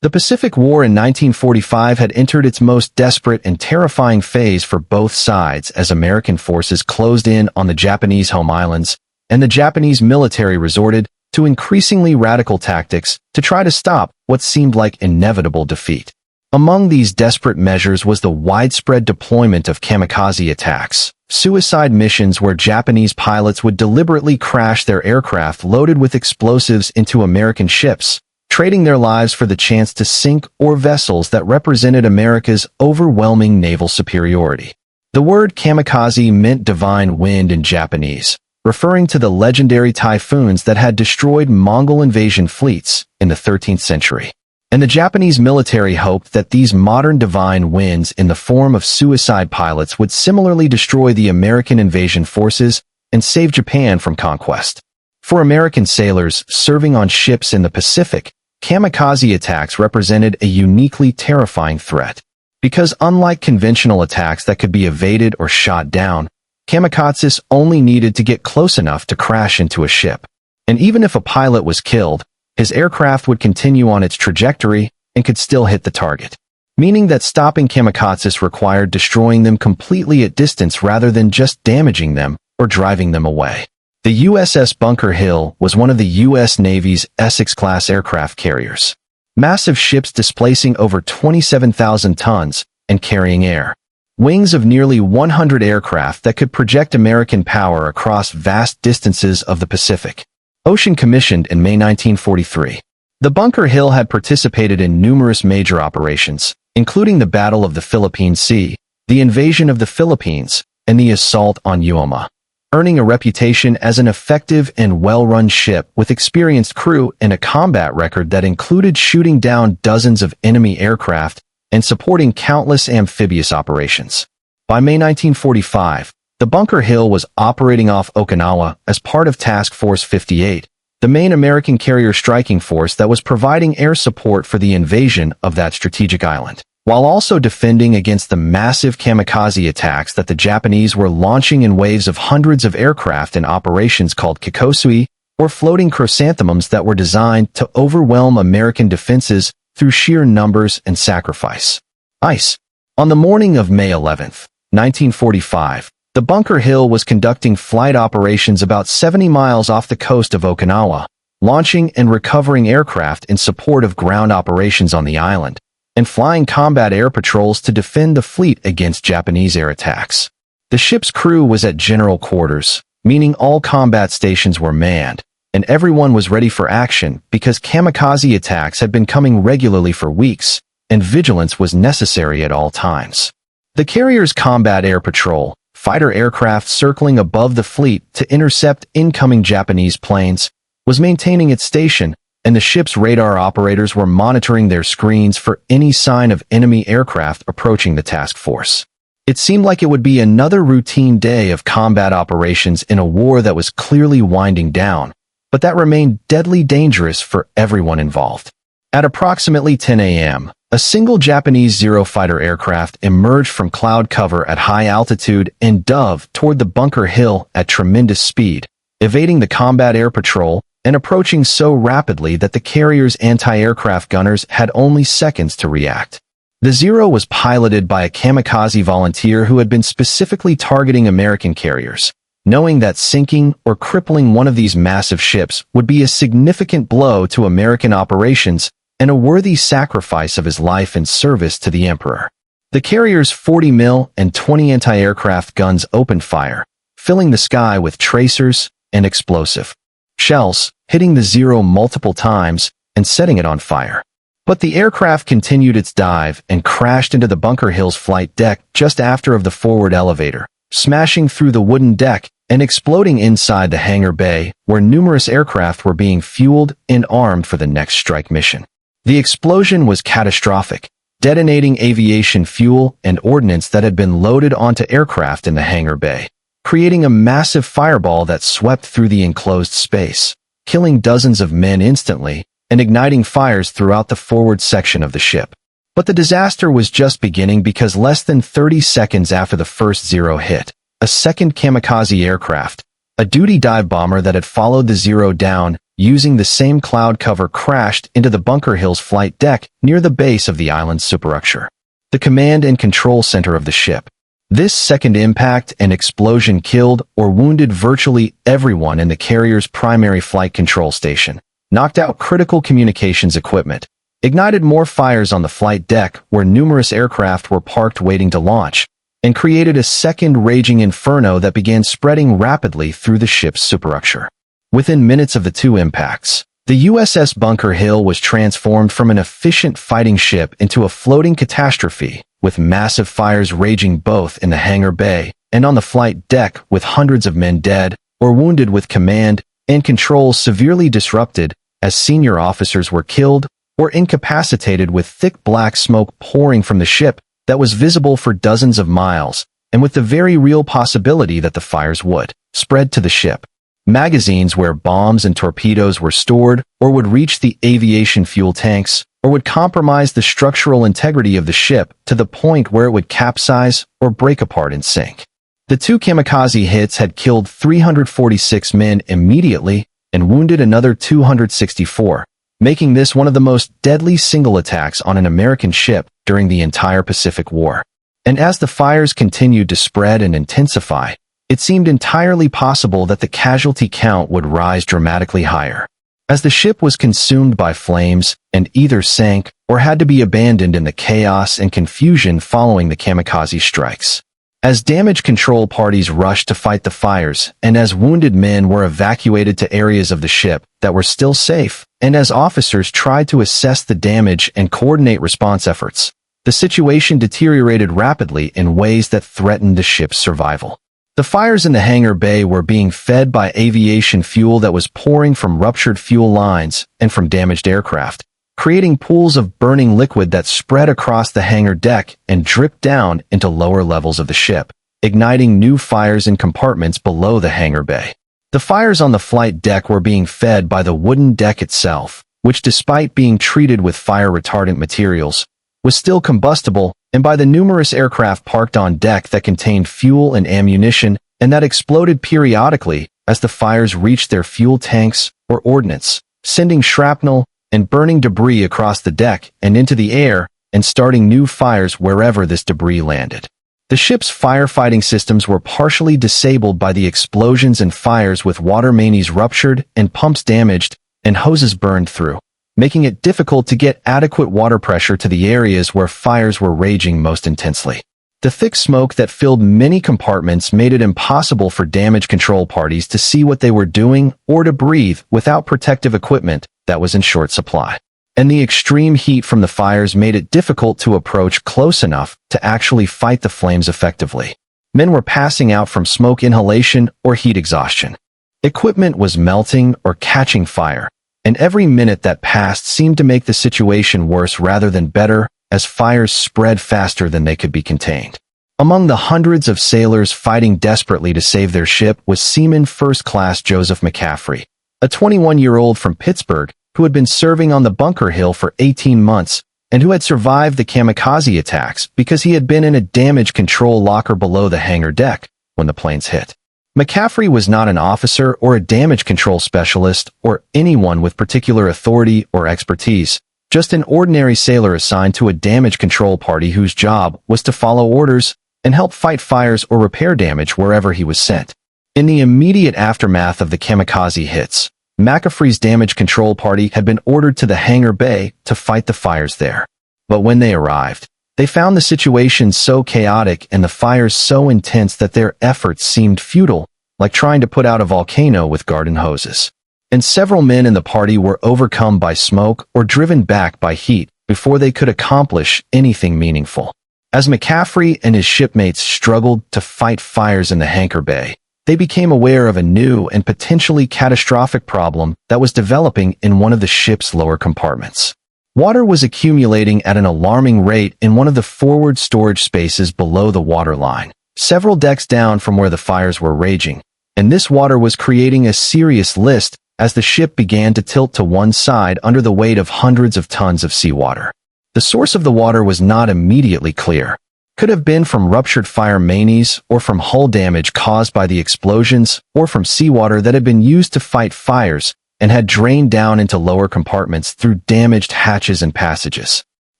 The Pacific War in 1945 had entered its most desperate and terrifying phase for both sides as American forces closed in on the Japanese home islands, and the Japanese military resorted to increasingly radical tactics to try to stop what seemed like inevitable defeat. Among these desperate measures was the widespread deployment of kamikaze attacks, suicide missions where Japanese pilots would deliberately crash their aircraft loaded with explosives into American ships, trading their lives for the chance to sink or vessels that represented America's overwhelming naval superiority. The word kamikaze meant divine wind in Japanese, referring to the legendary typhoons that had destroyed Mongol invasion fleets in the 13th century. And the Japanese military hoped that these modern divine winds in the form of suicide pilots would similarly destroy the American invasion forces and save Japan from conquest. For American sailors serving on ships in the Pacific, kamikaze attacks represented a uniquely terrifying threat. Because unlike conventional attacks that could be evaded or shot down, kamikazes only needed to get close enough to crash into a ship. And even if a pilot was killed, his aircraft would continue on its trajectory and could still hit the target, meaning that stopping kamikazes required destroying them completely at distance rather than just damaging them or driving them away. The USS Bunker Hill was one of the U.S. Navy's Essex-class aircraft carriers, massive ships displacing over 27,000 tons and carrying air. Wings of nearly 100 aircraft that could project American power across vast distances of the Pacific. Ocean commissioned in May 1943. The Bunker Hill had participated in numerous major operations, including the Battle of the Philippine Sea, the invasion of the Philippines, and the assault on Uoma, earning a reputation as an effective and well-run ship with experienced crew and a combat record that included shooting down dozens of enemy aircraft and supporting countless amphibious operations. By May 1945, the Bunker Hill was operating off Okinawa as part of Task Force 58, the main American carrier striking force that was providing air support for the invasion of that strategic island, while also defending against the massive kamikaze attacks that the Japanese were launching in waves of hundreds of aircraft in operations called kikosui, or floating chrysanthemums that were designed to overwhelm American defenses through sheer numbers and sacrifice. On the morning of May 11, 1945, the Bunker Hill was conducting flight operations about 70 miles off the coast of Okinawa, launching and recovering aircraft in support of ground operations on the island, and flying combat air patrols to defend the fleet against Japanese air attacks. The ship's crew was at general quarters, meaning all combat stations were manned, and everyone was ready for action because kamikaze attacks had been coming regularly for weeks, and vigilance was necessary at all times. The carrier's combat air patrol, fighter aircraft circling above the fleet to intercept incoming Japanese planes, was maintaining its station, and the ship's radar operators were monitoring their screens for any sign of enemy aircraft approaching the task force. It seemed like it would be another routine day of combat operations in a war that was clearly winding down, but that remained deadly dangerous for everyone involved. At approximately 10 a.m., a single Japanese Zero fighter aircraft emerged from cloud cover at high altitude and dove toward the Bunker Hill at tremendous speed, evading the combat air patrol and approaching so rapidly that the carrier's anti-aircraft gunners had only seconds to react. The Zero was piloted by a kamikaze volunteer who had been specifically targeting American carriers, knowing that sinking or crippling one of these massive ships would be a significant blow to American operations and a worthy sacrifice of his life in service to the Emperor. The carrier's 40 mil and 20 anti-aircraft guns opened fire, filling the sky with tracers and explosive shells, hitting the Zero multiple times and setting it on fire. But the aircraft continued its dive and crashed into the Bunker Hill's flight deck just after of the forward elevator, smashing through the wooden deck and exploding inside the hangar bay where numerous aircraft were being fueled and armed for the next strike mission. The explosion was catastrophic, detonating aviation fuel and ordnance that had been loaded onto aircraft in the hangar bay, creating a massive fireball that swept through the enclosed space, killing dozens of men instantly and igniting fires throughout the forward section of the ship. But the disaster was just beginning because less than 30 seconds after the first Zero hit, a second kamikaze aircraft, a duty dive bomber that had followed the Zero down using the same cloud cover, crashed into the Bunker Hill's flight deck near the base of the island's superstructure, the command and control center of the ship. This second impact and explosion killed or wounded virtually everyone in the carrier's primary flight control station, knocked out critical communications equipment, ignited more fires on the flight deck where numerous aircraft were parked waiting to launch, and created a second raging inferno that began spreading rapidly through the ship's superstructure. Within minutes of the two impacts, the USS Bunker Hill was transformed from an efficient fighting ship into a floating catastrophe, with massive fires raging both in the hangar bay and on the flight deck, with hundreds of men dead or wounded, with command and control severely disrupted as senior officers were killed or incapacitated, with thick black smoke pouring from the ship that was visible for dozens of miles, and with the very real possibility that the fires would spread to the ship. Magazines where bombs and torpedoes were stored or would reach the aviation fuel tanks or would compromise the structural integrity of the ship to the point where it would capsize or break apart and sink. The two kamikaze hits had killed 346 men immediately and wounded another 264, making this one of the most deadly single attacks on an American ship during the entire Pacific War. And as the fires continued to spread and intensify, it seemed entirely possible that the casualty count would rise dramatically higher. As the ship was consumed by flames and either sank or had to be abandoned in the chaos and confusion following the kamikaze strikes. As damage control parties rushed to fight the fires, and as wounded men were evacuated to areas of the ship that were still safe, and as officers tried to assess the damage and coordinate response efforts, the situation deteriorated rapidly in ways that threatened the ship's survival. The fires in the hangar bay were being fed by aviation fuel that was pouring from ruptured fuel lines and from damaged aircraft, creating pools of burning liquid that spread across the hangar deck and dripped down into lower levels of the ship, igniting new fires in compartments below the hangar bay. The fires on the flight deck were being fed by the wooden deck itself, which, despite being treated with fire-retardant materials, was still combustible, and by the numerous aircraft parked on deck that contained fuel and ammunition and that exploded periodically as the fires reached their fuel tanks or ordnance, sending shrapnel and burning debris across the deck and into the air and starting new fires wherever this debris landed. The ship's firefighting systems were partially disabled by the explosions and fires, with water mains ruptured and pumps damaged and hoses burned through, making it difficult to get adequate water pressure to the areas where fires were raging most intensely. The thick smoke that filled many compartments made it impossible for damage control parties to see what they were doing or to breathe without protective equipment that was in short supply. And the extreme heat from the fires made it difficult to approach close enough to actually fight the flames effectively. Men were passing out from smoke inhalation or heat exhaustion. Equipment was melting or catching fire, and every minute that passed seemed to make the situation worse rather than better, as fires spread faster than they could be contained. Among the hundreds of sailors fighting desperately to save their ship was Seaman First Class Joseph McCaffrey, a 21-year-old from Pittsburgh who had been serving on the Bunker Hill for 18 months and who had survived the kamikaze attacks because he had been in a damage control locker below the hangar deck when the planes hit. McCaffrey was not an officer or a damage control specialist or anyone with particular authority or expertise, just an ordinary sailor assigned to a damage control party whose job was to follow orders and help fight fires or repair damage wherever he was sent. In the immediate aftermath of the kamikaze hits, McCaffrey's damage control party had been ordered to the hangar bay to fight the fires there. But when they arrived, they found the situation so chaotic and the fires so intense that their efforts seemed futile, like trying to put out a volcano with garden hoses. And several men in the party were overcome by smoke or driven back by heat before they could accomplish anything meaningful. As McCaffrey and his shipmates struggled to fight fires in the hangar bay, they became aware of a new and potentially catastrophic problem that was developing in one of the ship's lower compartments. Water was accumulating at an alarming rate in one of the forward storage spaces below the waterline, several decks down from where the fires were raging, and this water was creating a serious list as the ship began to tilt to one side under the weight of hundreds of tons of seawater. The source of the water was not immediately clear. Could have been from ruptured fire mains or from hull damage caused by the explosions or from seawater that had been used to fight fires, and had drained down into lower compartments through damaged hatches and passages.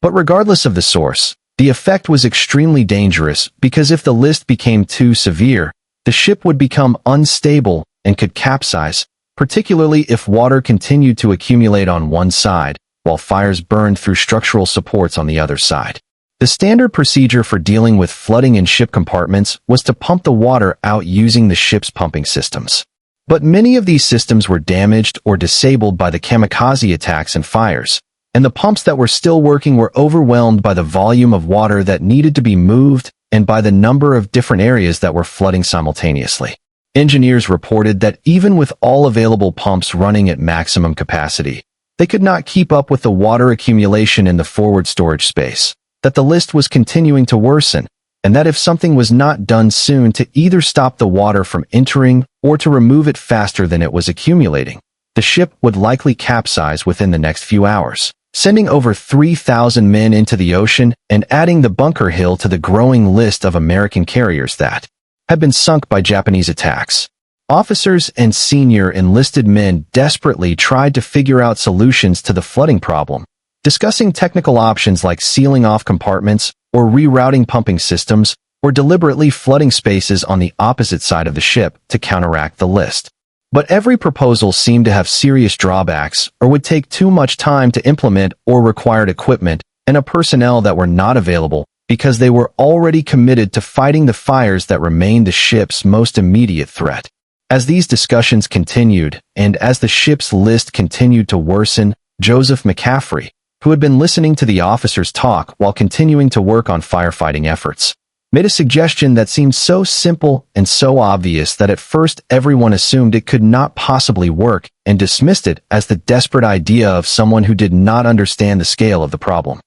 But regardless of the source, the effect was extremely dangerous because if the list became too severe, the ship would become unstable and could capsize, particularly if water continued to accumulate on one side, while fires burned through structural supports on the other side. The standard procedure for dealing with flooding in ship compartments was to pump the water out using the ship's pumping systems. But many of these systems were damaged or disabled by the kamikaze attacks and fires, and the pumps that were still working were overwhelmed by the volume of water that needed to be moved and by the number of different areas that were flooding simultaneously. Engineers reported that even with all available pumps running at maximum capacity, they could not keep up with the water accumulation in the forward storage space, that the list was continuing to worsen, and that if something was not done soon to either stop the water from entering or to remove it faster than it was accumulating, the ship would likely capsize within the next few hours, sending over 3,000 men into the ocean and adding the Bunker Hill to the growing list of American carriers that had been sunk by Japanese attacks. Officers and senior enlisted men desperately tried to figure out solutions to the flooding problem, discussing technical options like sealing off compartments or rerouting pumping systems or deliberately flooding spaces on the opposite side of the ship to counteract the list. But every proposal seemed to have serious drawbacks or would take too much time to implement or required equipment and a personnel that were not available because they were already committed to fighting the fires that remained the ship's most immediate threat. As these discussions continued, and as the ship's list continued to worsen, Joseph McCaffrey, who had been listening to the officers talk while continuing to work on firefighting efforts, made a suggestion that seemed so simple and so obvious that at first everyone assumed it could not possibly work and dismissed it as the desperate idea of someone who did not understand the scale of the problem.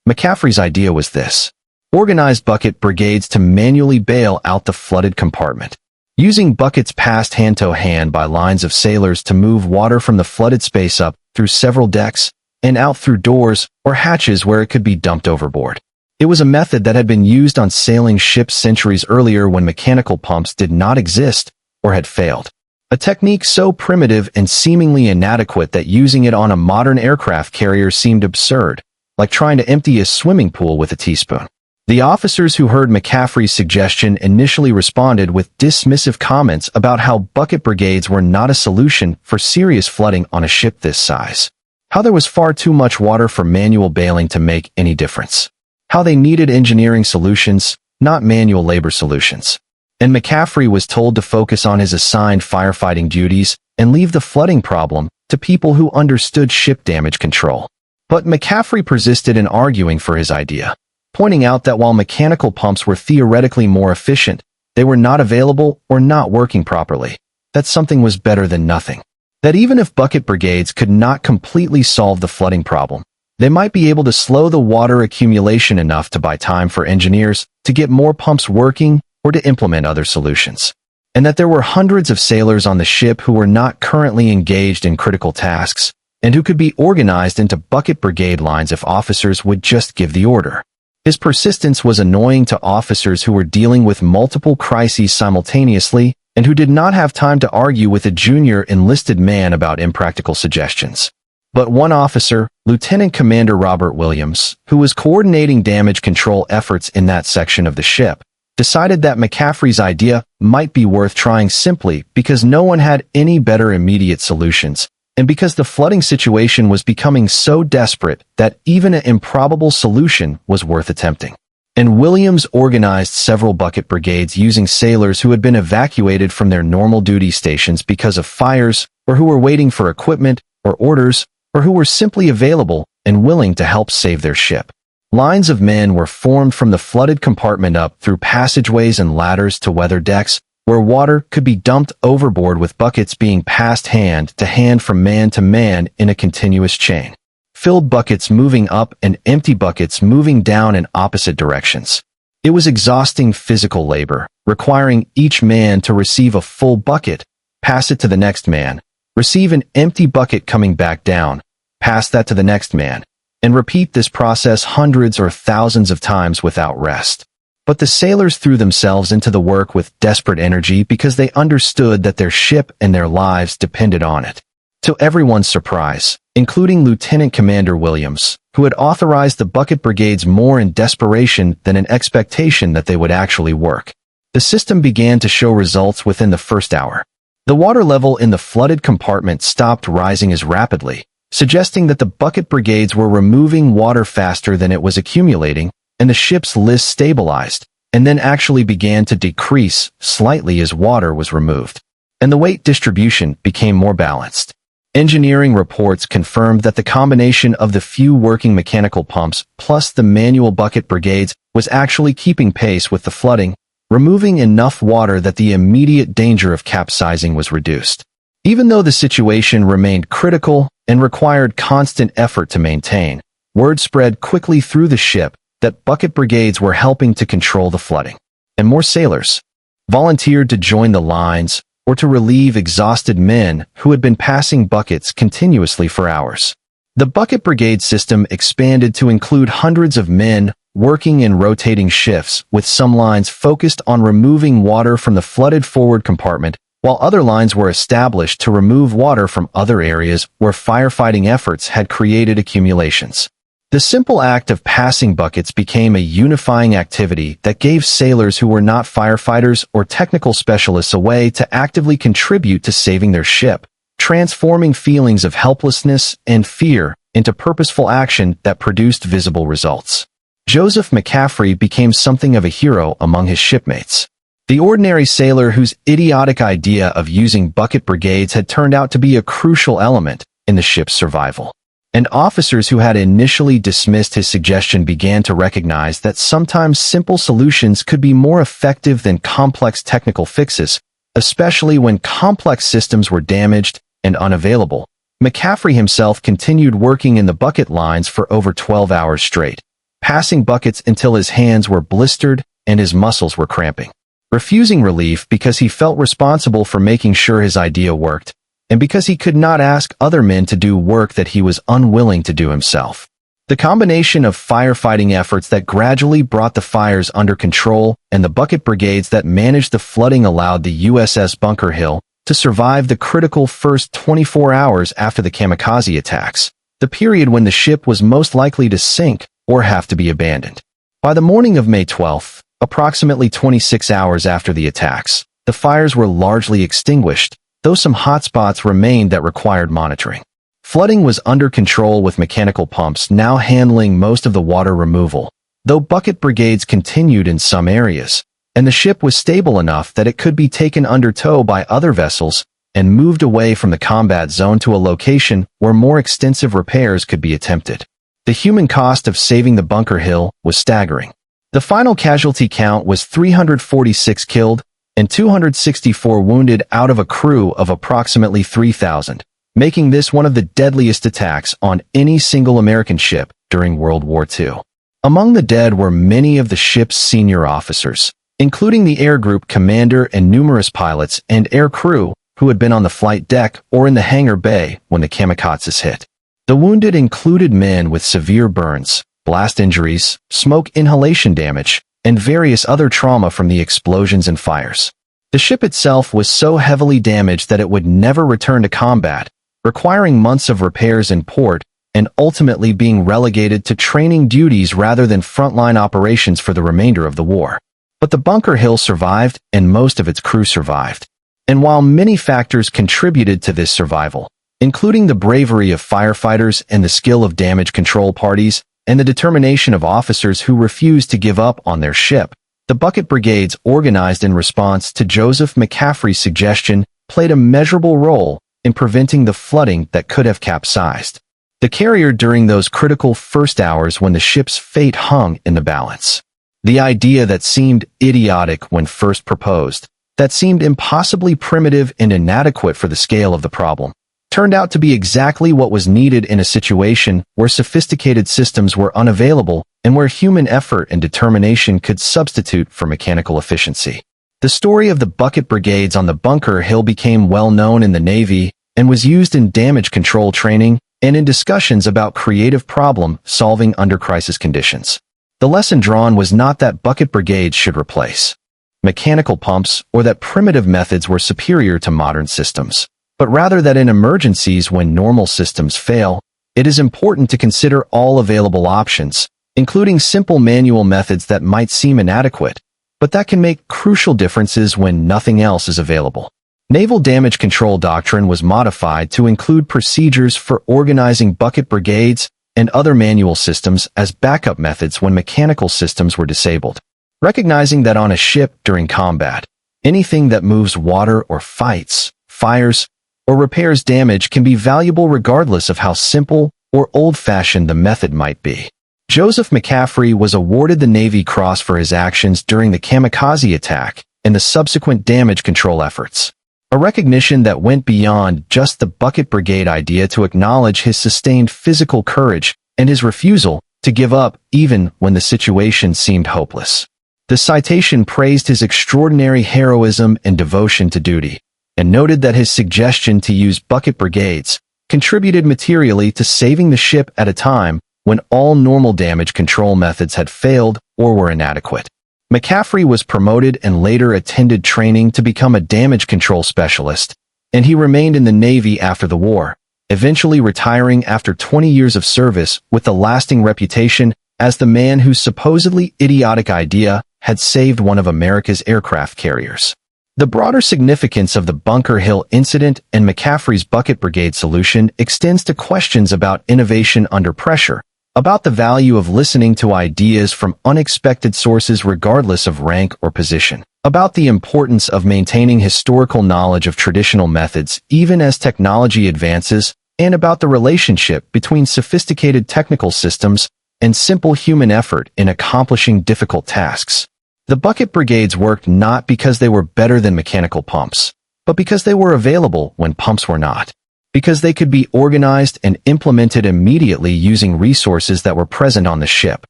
McCaffrey's idea was this: organize bucket brigades to manually bail out the flooded compartment, using buckets passed hand-to-hand by lines of sailors to move water from the flooded space up through several decks and out through doors or hatches where it could be dumped overboard. It was a method that had been used on sailing ships centuries earlier when mechanical pumps did not exist or had failed. A technique so primitive and seemingly inadequate that using it on a modern aircraft carrier seemed absurd, like trying to empty a swimming pool with a teaspoon. The officers who heard McCaffrey's suggestion initially responded with dismissive comments about how bucket brigades were not a solution for serious flooding on a ship this size, how there was far too much water for manual bailing to make any difference, how they needed engineering solutions, not manual labor solutions. And McCaffrey was told to focus on his assigned firefighting duties and leave the flooding problem to people who understood ship damage control. But McCaffrey persisted in arguing for his idea, pointing out that while mechanical pumps were theoretically more efficient, they were not available or not working properly, that something was better than nothing. That even if bucket brigades could not completely solve the flooding problem, they might be able to slow the water accumulation enough to buy time for engineers to get more pumps working or to implement other solutions. And that there were hundreds of sailors on the ship who were not currently engaged in critical tasks, and who could be organized into bucket brigade lines if officers would just give the order. His persistence was annoying to officers who were dealing with multiple crises simultaneously and who did not have time to argue with a junior enlisted man about impractical suggestions. But one officer, Lieutenant Commander Robert Williams, who was coordinating damage control efforts in that section of the ship, decided that McCaffrey's idea might be worth trying simply because no one had any better immediate solutions, and because the flooding situation was becoming so desperate that even an improbable solution was worth attempting. And Williams organized several bucket brigades using sailors who had been evacuated from their normal duty stations because of fires, or who were waiting for equipment or orders, or who were simply available and willing to help save their ship. Lines of men were formed from the flooded compartment up through passageways and ladders to weather decks, where water could be dumped overboard with buckets being passed hand to hand from man to man in a continuous chain. Filled buckets moving up and empty buckets moving down in opposite directions. It was exhausting physical labor, requiring each man to receive a full bucket, pass it to the next man, receive an empty bucket coming back down, pass that to the next man, and repeat this process hundreds or thousands of times without rest. But the sailors threw themselves into the work with desperate energy because they understood that their ship and their lives depended on it. To everyone's surprise, including Lieutenant Commander Williams, who had authorized the bucket brigades more in desperation than an expectation that they would actually work. The system began to show results within the first hour. The water level in the flooded compartment stopped rising as rapidly, suggesting that the bucket brigades were removing water faster than it was accumulating, and the ship's list stabilized, and then actually began to decrease slightly as water was removed. And the weight distribution became more balanced. Engineering reports confirmed that the combination of the few working mechanical pumps plus the manual bucket brigades was actually keeping pace with the flooding, removing enough water that the immediate danger of capsizing was reduced. Even though the situation remained critical and required constant effort to maintain, word spread quickly through the ship that bucket brigades were helping to control the flooding. And more sailors volunteered to join the lines or to relieve exhausted men who had been passing buckets continuously for hours. The bucket brigade system expanded to include hundreds of men working in rotating shifts, with some lines focused on removing water from the flooded forward compartment, while other lines were established to remove water from other areas where firefighting efforts had created accumulations. The simple act of passing buckets became a unifying activity that gave sailors who were not firefighters or technical specialists a way to actively contribute to saving their ship, transforming feelings of helplessness and fear into purposeful action that produced visible results. Joseph McCaffrey became something of a hero among his shipmates. The ordinary sailor whose idiotic idea of using bucket brigades had turned out to be a crucial element in the ship's survival. And officers who had initially dismissed his suggestion began to recognize that sometimes simple solutions could be more effective than complex technical fixes, especially when complex systems were damaged and unavailable. McCaffrey himself continued working in the bucket lines for over 12 hours straight, passing buckets until his hands were blistered and his muscles were cramping. Refusing relief because he felt responsible for making sure his idea worked, and because he could not ask other men to do work that he was unwilling to do himself. The combination of firefighting efforts that gradually brought the fires under control and the bucket brigades that managed the flooding allowed the USS Bunker Hill to survive the critical first 24 hours after the Kamikaze attacks, the period when the ship was most likely to sink or have to be abandoned. By the morning of May 12th, approximately 26 hours after the attacks, the fires were largely extinguished, though some hotspots remained that required monitoring. Flooding was under control with mechanical pumps now handling most of the water removal, though bucket brigades continued in some areas, and the ship was stable enough that it could be taken under tow by other vessels and moved away from the combat zone to a location where more extensive repairs could be attempted. The human cost of saving the Bunker Hill was staggering. The final casualty count was 346 killed, and 264 wounded out of a crew of approximately 3,000, making this one of the deadliest attacks on any single American ship during World War II. Among the dead were many of the ship's senior officers, including the air group commander and numerous pilots and air crew who had been on the flight deck or in the hangar bay when the Kamikazes hit. The wounded included men with severe burns, blast injuries, smoke inhalation damage, and various other trauma from the explosions and fires. The ship itself was so heavily damaged that it would never return to combat, requiring months of repairs in port and ultimately being relegated to training duties rather than frontline operations for the remainder of the war. But the Bunker Hill survived, and most of its crew survived. And while many factors contributed to this survival, including the bravery of firefighters and the skill of damage control parties, and the determination of officers who refused to give up on their ship, the bucket brigades organized in response to Joseph McCaffrey's suggestion played a measurable role in preventing the flooding that could have capsized the carrier during those critical first hours when the ship's fate hung in the balance. The idea that seemed idiotic when first proposed, that seemed impossibly primitive and inadequate for the scale of the problem, turned out to be exactly what was needed in a situation where sophisticated systems were unavailable and where human effort and determination could substitute for mechanical efficiency. The story of the bucket brigades on the Bunker Hill became well known in the Navy and was used in damage control training and in discussions about creative problem solving under crisis conditions. The lesson drawn was not that bucket brigades should replace mechanical pumps or that primitive methods were superior to modern systems. but rather that in emergencies when normal systems fail, it is important to consider all available options, including simple manual methods that might seem inadequate, but that can make crucial differences when nothing else is available. Naval damage control doctrine was modified to include procedures for organizing bucket brigades and other manual systems as backup methods when mechanical systems were disabled. Recognizing that on a ship during combat, anything that moves water or fights, fires, or repairs damage can be valuable regardless of how simple or old-fashioned the method might be. Joseph McCaffrey was awarded the Navy Cross for his actions during the Kamikaze attack and the subsequent damage control efforts, a recognition that went beyond just the bucket brigade idea to acknowledge his sustained physical courage and his refusal to give up even when the situation seemed hopeless. The citation praised his extraordinary heroism and devotion to duty, and noted that his suggestion to use bucket brigades contributed materially to saving the ship at a time when all normal damage control methods had failed or were inadequate. McCaffrey was promoted and later attended training to become a damage control specialist, and he remained in the Navy after the war, eventually retiring after 20 years of service with a lasting reputation as the man whose supposedly idiotic idea had saved one of America's aircraft carriers. The broader significance of the Bunker Hill incident and McCaffrey's bucket brigade solution extends to questions about innovation under pressure, about the value of listening to ideas from unexpected sources regardless of rank or position, about the importance of maintaining historical knowledge of traditional methods even as technology advances, and about the relationship between sophisticated technical systems and simple human effort in accomplishing difficult tasks. The bucket brigades worked not because they were better than mechanical pumps, but because they were available when pumps were not, because they could be organized and implemented immediately using resources that were present on the ship,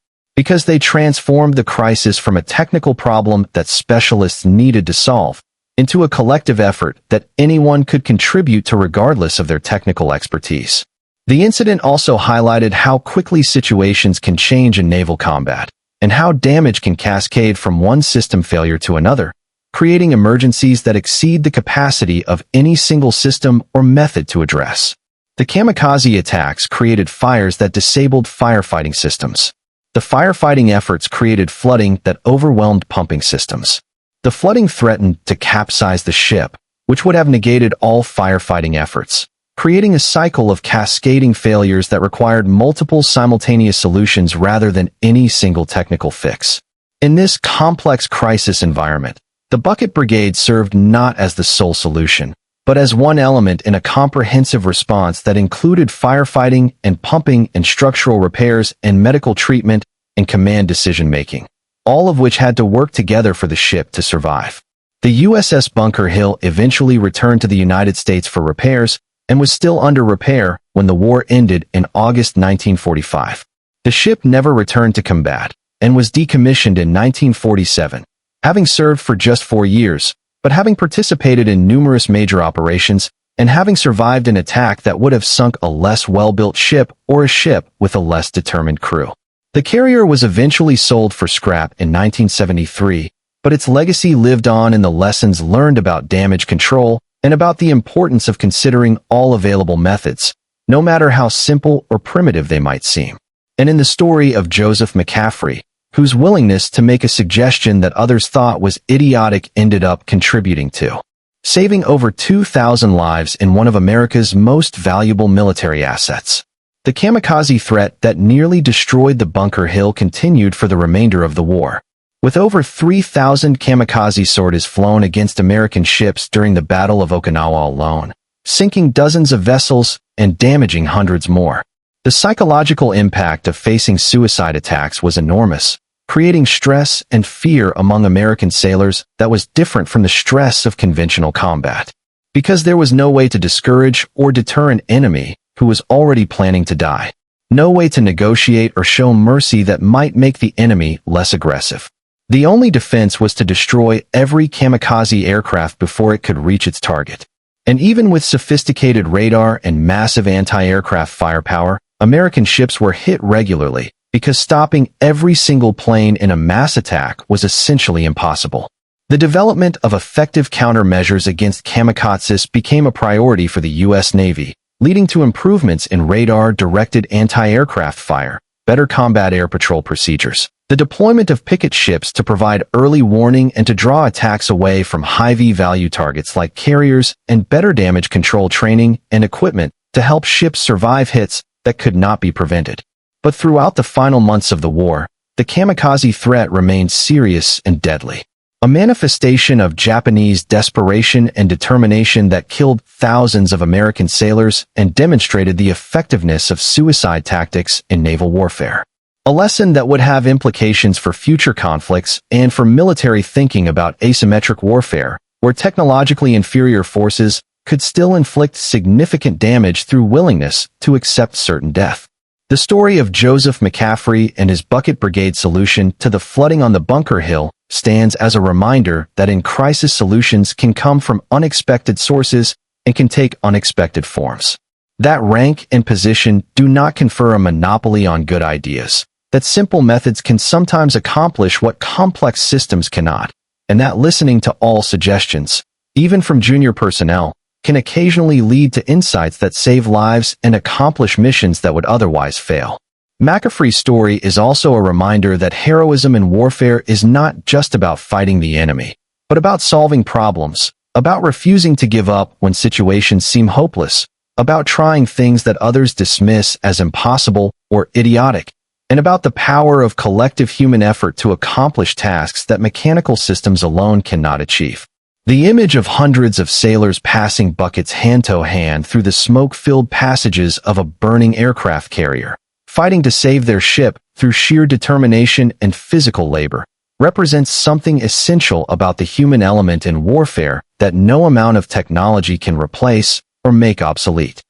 because they transformed the crisis from a technical problem that specialists needed to solve into a collective effort that anyone could contribute to regardless of their technical expertise. The incident also highlighted how quickly situations can change in naval combat, and how damage can cascade from one system failure to another, creating emergencies that exceed the capacity of any single system or method to address. The Kamikaze attacks created fires that disabled firefighting systems. The firefighting efforts created flooding that overwhelmed pumping systems. The flooding threatened to capsize the ship, which would have negated all firefighting efforts, creating a cycle of cascading failures that required multiple simultaneous solutions rather than any single technical fix. In this complex crisis environment, the bucket brigade served not as the sole solution, but as one element in a comprehensive response that included firefighting and pumping and structural repairs and medical treatment and command decision-making, all of which had to work together for the ship to survive. The USS Bunker Hill eventually returned to the United States for repairs and was still under repair when the war ended in August 1945. The ship never returned to combat and was decommissioned in 1947, having served for just 4 years, but having participated in numerous major operations and having survived an attack that would have sunk a less well-built ship or a ship with a less determined crew. The carrier was eventually sold for scrap in 1973, but its legacy lived on in the lessons learned about damage control and about the importance of considering all available methods, no matter how simple or primitive they might seem. And in the story of Joseph McCaffrey, whose willingness to make a suggestion that others thought was idiotic ended up contributing to saving over 2,000 lives in one of America's most valuable military assets. The kamikaze threat that nearly destroyed the Bunker Hill continued for the remainder of the war, with over 3,000 kamikaze sorties flown against American ships during the Battle of Okinawa alone, sinking dozens of vessels and damaging hundreds more. The psychological impact of facing suicide attacks was enormous, creating stress and fear among American sailors that was different from the stress of conventional combat. Because there was no way to discourage or deter an enemy who was already planning to die. No way to negotiate or show mercy that might make the enemy less aggressive. The only defense was to destroy every kamikaze aircraft before it could reach its target. And even with sophisticated radar and massive anti-aircraft firepower, American ships were hit regularly, because stopping every single plane in a mass attack was essentially impossible. The development of effective countermeasures against kamikazes became a priority for the U.S. Navy, leading to improvements in radar-directed anti-aircraft fire, better combat air patrol procedures, the deployment of picket ships to provide early warning and to draw attacks away from high V-value targets like carriers, and better damage control training and equipment to help ships survive hits that could not be prevented. But throughout the final months of the war, the kamikaze threat remained serious and deadly. A manifestation of Japanese desperation and determination that killed thousands of American sailors and demonstrated the effectiveness of suicide tactics in naval warfare. A lesson that would have implications for future conflicts and for military thinking about asymmetric warfare, where technologically inferior forces could still inflict significant damage through willingness to accept certain death. The story of Joseph McCaffrey and his bucket brigade solution to the flooding on the Bunker Hill stands as a reminder that in crisis solutions can come from unexpected sources and can take unexpected forms. That rank and position do not confer a monopoly on good ideas, that simple methods can sometimes accomplish what complex systems cannot, and that listening to all suggestions, even from junior personnel, can occasionally lead to insights that save lives and accomplish missions that would otherwise fail. McCaffrey's story is also a reminder that heroism in warfare is not just about fighting the enemy, but about solving problems, about refusing to give up when situations seem hopeless, about trying things that others dismiss as impossible or idiotic, and about the power of collective human effort to accomplish tasks that mechanical systems alone cannot achieve. The image of hundreds of sailors passing buckets hand-to-hand through the smoke-filled passages of a burning aircraft carrier, fighting to save their ship through sheer determination and physical labor, represents something essential about the human element in warfare that no amount of technology can replace or make obsolete.